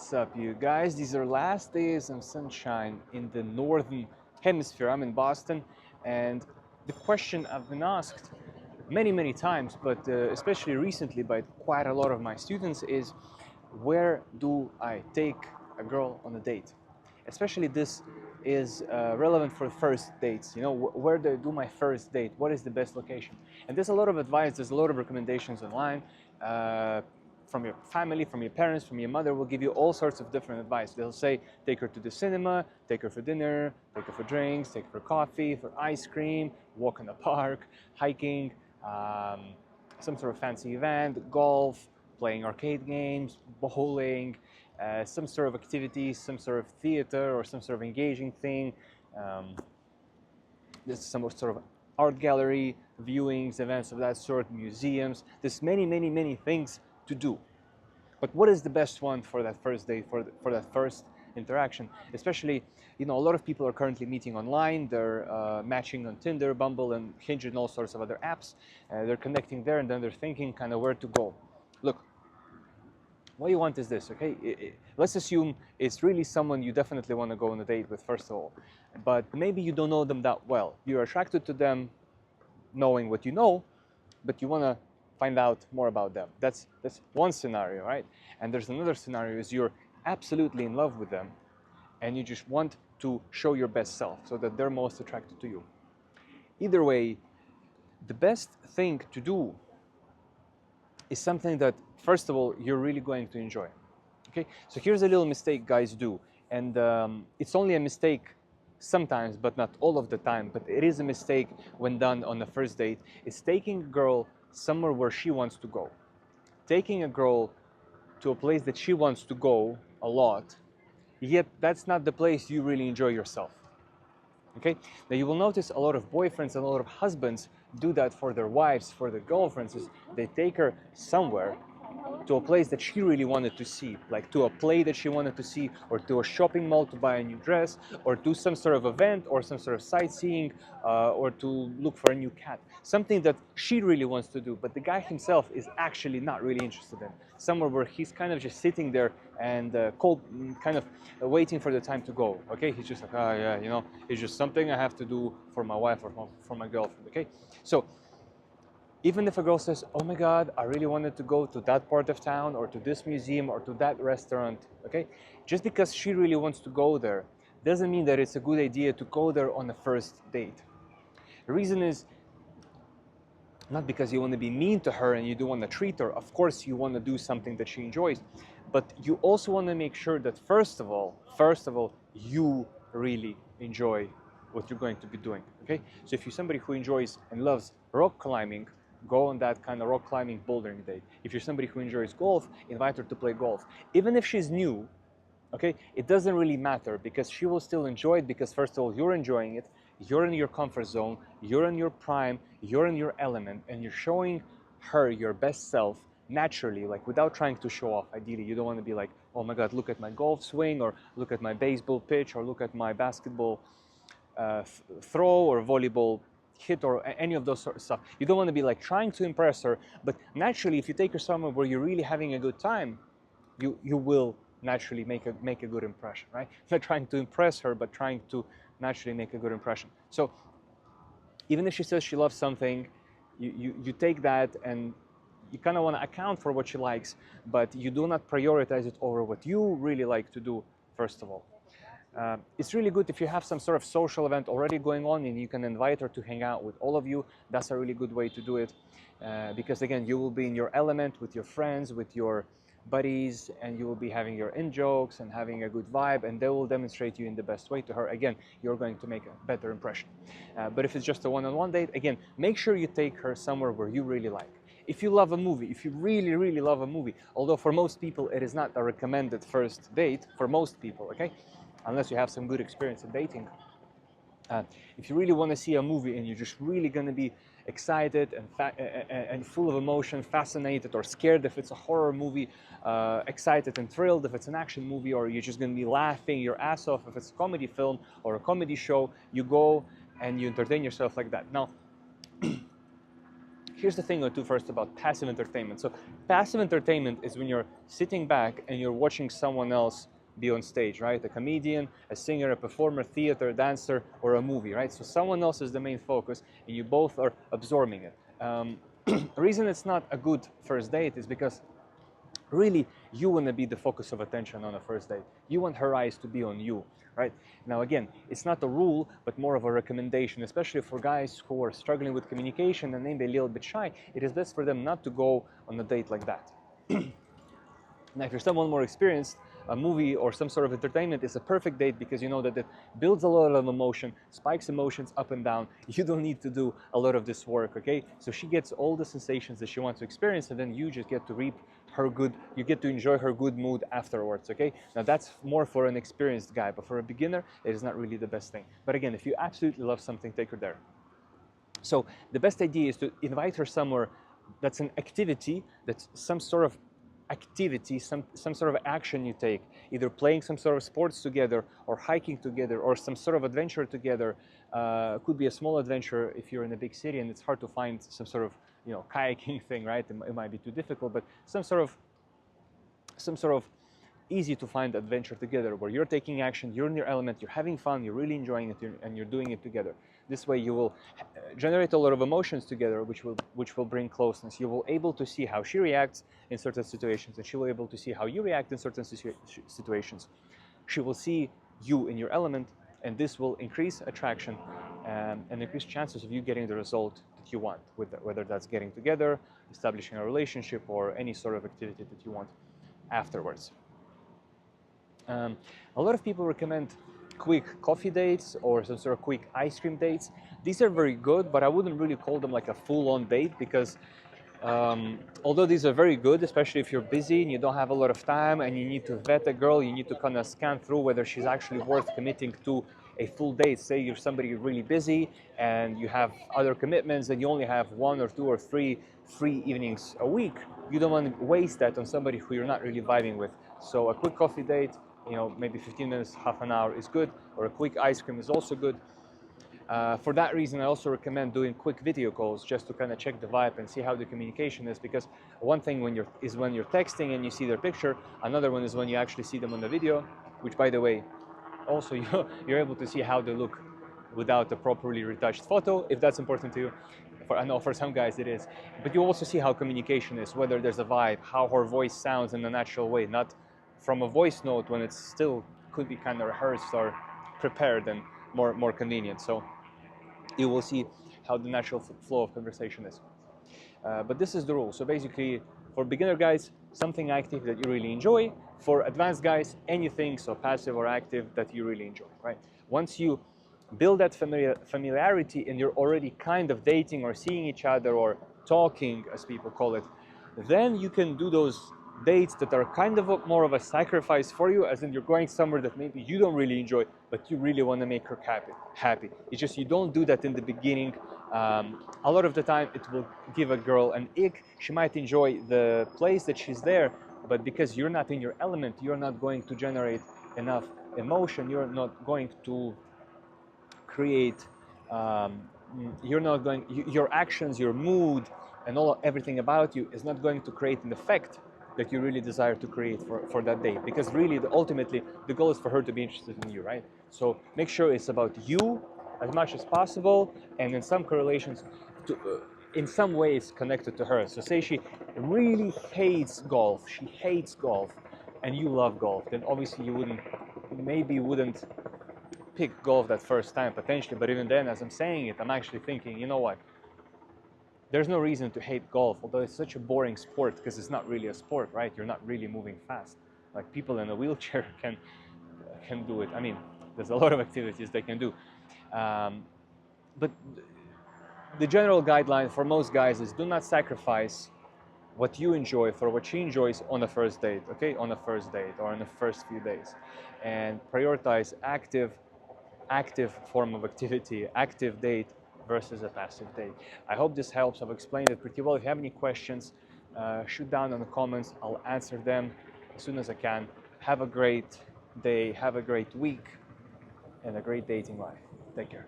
What's up, you guys? These are last days of sunshine in the northern hemisphere. I'm in Boston, and the question I've been asked many times, but especially recently by quite a lot of my students is, where do I take a girl on a date? Especially this is relevant for first dates. You know, where do I do my first date? What is the best location? And there's a lot of advice, there's a lot of recommendations online. From your family, from your parents, from your mother will give you all sorts of different advice. They'll say, take her to the cinema, take her for dinner, take her for drinks, take her for coffee, for ice cream, walk in the park, hiking, some sort of fancy event, golf, playing arcade games, bowling, some sort of activity, some sort of theater or some sort of engaging thing. There's some sort of art gallery, viewings, events of that sort, museums. There's many things to do. But what is the best one for that first date, for that first interaction? Especially, you know, a lot of people are currently meeting online. They're matching on Tinder, Bumble, and Hinge, and all sorts of other apps. They're connecting there, and then they're thinking kind of where to go. Look, what you want is this, okay? Let's assume it's really someone you definitely want to go on a date with, first of all. But maybe you don't know them that well. You're attracted to them knowing what you know, but you want to find out more about them. That's one scenario, right? And there's another scenario is you're absolutely in love with them and you just want to show your best self so that they're most attracted to you. Either way, the best thing to do is something that, first of all, you're really going to enjoy. Okay, so here's a little mistake guys do, and it's only a mistake sometimes, but not all of the time, but it is a mistake when done on the first date, is taking a girl somewhere where she wants to go. Taking a girl to a place that she wants to go a lot, yet that's not the place you really enjoy yourself. Okay, now you will notice a lot of boyfriends and a lot of husbands do that for their wives, for their girlfriends, is they take her somewhere to a place that she really wanted to see, like to a play that she wanted to see, or to a shopping mall to buy a new dress, or to some sort of event, or some sort of sightseeing, or to look for a new cat. Something that she really wants to do, but the guy himself is actually not really interested in. Somewhere where he's kind of just sitting there and kind of waiting for the time to go. Okay, he's just like, oh yeah, you know, it's just something I have to do for my wife or for my girlfriend. Okay, so even if a girl says, oh my God, I really wanted to go to that part of town or to this museum or to that restaurant, okay? Just because she really wants to go there doesn't mean that it's a good idea to go there on a first date. The reason is not because you want to be mean to her and you don't want to treat her. Of course, you want to do something that she enjoys, but you also want to make sure that first of all, you really enjoy what you're going to be doing, okay? So if you're somebody who enjoys and loves rock climbing, go on that kind of rock climbing bouldering date. If you're somebody who enjoys golf, invite her to play golf. Even if she's new, okay, it doesn't really matter because she will still enjoy it because first of all, you're enjoying it, you're in your comfort zone, you're in your prime, you're in your element, and you're showing her your best self naturally, like without trying to show off. Ideally, you don't want to be like, oh my God, look at my golf swing, or look at my baseball pitch, or look at my basketball throw or volleyball hit, or any of those sort of stuff. You don't want to be like trying to impress her, but naturally, if you take her somewhere where you're really having a good time, you will naturally make a good impression, right? Not trying to impress her, but trying to naturally make a good impression. So even if she says she loves something, you take that and you kind of want to account for what she likes, but you do not prioritize it over what you really like to do, first of all. It's really good if you have some sort of social event already going on and you can invite her to hang out with all of you. That's a really good way to do it because again, you will be in your element with your friends, with your buddies, and you will be having your in-jokes and having a good vibe, and they will demonstrate you in the best way to her. Again, you're going to make a better impression. But if it's just a one-on-one date, again, make sure you take her somewhere where you really like. If you love a movie, if you really love a movie, although for most people it is not a recommended first date, for most people, okay? Unless you have some good experience in dating. If you really want to see a movie and you're just really going to be excited and full of emotion, fascinated or scared if it's a horror movie, excited and thrilled if it's an action movie, or you're just going to be laughing your ass off if it's a comedy film or a comedy show, you go and you entertain yourself like that. Now, Here's the thing or two first about passive entertainment. So passive entertainment is when you're sitting back and you're watching someone else be on stage, right? A comedian, a singer, a performer, theater, a dancer, or a movie, right? So someone else is the main focus and you both are absorbing it. The reason it's not a good first date is because really you want to be the focus of attention on a first date. You want her eyes to be on you, right? Now again, it's not a rule, but more of a recommendation, especially for guys who are struggling with communication and maybe a little bit shy. It is best for them not to go on a date like that. Now, if you're someone more experienced, a movie or some sort of entertainment is a perfect date because you know that it builds a lot of emotion, spikes emotions up and down. You don't need to do a lot of this work, okay? So she gets all the sensations that she wants to experience, and then you just get to reap her good, you get to enjoy her good mood afterwards, okay? Now that's more for an experienced guy, but for a beginner, it is not really the best thing. But again, if you absolutely love something, take her there. So the best idea is to invite her somewhere that's an activity, that's some sort of activity, some sort of action you take, either playing some sort of sports together or hiking together or some sort of adventure together. Could be a small adventure if you're in a big city and it's hard to find some sort of, you know, kayaking thing, right? It might be too difficult, but some sort of easy to find adventure together where you're taking action, you're in your element, you're having fun, you're really enjoying it, and you're doing it together. This way you will generate a lot of emotions together, which will bring closeness. You will able to see how she reacts in certain situations, and she will be able to see how you react in certain situations. She will see you in your element, and this will increase attraction and increase chances of you getting the result that you want, whether that's getting together, establishing a relationship, or any sort of activity that you want afterwards. A lot of people recommend quick coffee dates or some sort of quick ice cream dates. These are very good, but I wouldn't really call them like a full-on date because although these are very good, especially if you're busy and you don't have a lot of time and you need to vet a girl, you need to kind of scan through whether she's actually worth committing to a full date. Say you're somebody really busy and you have other commitments and you only have 1 or 2 or 3 free evenings a week. You don't want to waste that on somebody who you're not really vibing with. So a quick coffee date, you know, maybe 15 minutes, half an hour is good, or a quick ice cream is also good. For that reason, I also recommend doing quick video calls just to kind of check the vibe and see how the communication is, because one thing when you're texting and you see their picture, another one is when you actually see them on the video, which by the way, also you're able to see how they look without a properly retouched photo, if that's important to you. I know for some guys it is, but you also see how communication is, whether there's a vibe, how her voice sounds in a natural way, not from a voice note when it still could be kind of rehearsed or prepared and more convenient. So you will see how the natural flow of conversation is. But this is the rule. So basically, for beginner guys, something active that you really enjoy. For advanced guys, anything, so passive or active, that you really enjoy, right? Once you build that familiarity and you're already kind of dating or seeing each other or talking, as people call it, then you can do those dates that are kind of more of a sacrifice for you, as in you're going somewhere that maybe you don't really enjoy, but you really want to make her happy. It's just you don't do that in the beginning. A lot of the time it will give a girl an ick. She might enjoy the place that she's there, but because you're not in your element, you're not going to generate enough emotion. You're not going to create, your actions, your mood, and everything about you is not going to create an effect that you really desire to create for that day. Because really, ultimately, the goal is for her to be interested in you, right? So make sure it's about you as much as possible, and in some correlations, in some ways connected to her. So say she really hates golf, and you love golf, then obviously you wouldn't pick golf that first time potentially, but even then, as I'm saying it, I'm actually thinking, you know what? There's no reason to hate golf, although it's such a boring sport because it's not really a sport, right? You're not really moving fast. Like people in a wheelchair can do it. I mean, there's a lot of activities they can do. But the general guideline for most guys is do not sacrifice what you enjoy for what she enjoys on a first date, okay? On a first date or in the first few days. And prioritize active form of activity, active date versus a passive date. I hope this helps. I've explained it pretty well. If you have any questions, shoot down in the comments. I'll answer them as soon as I can. Have a great day, have a great week, and a great dating life. Take care.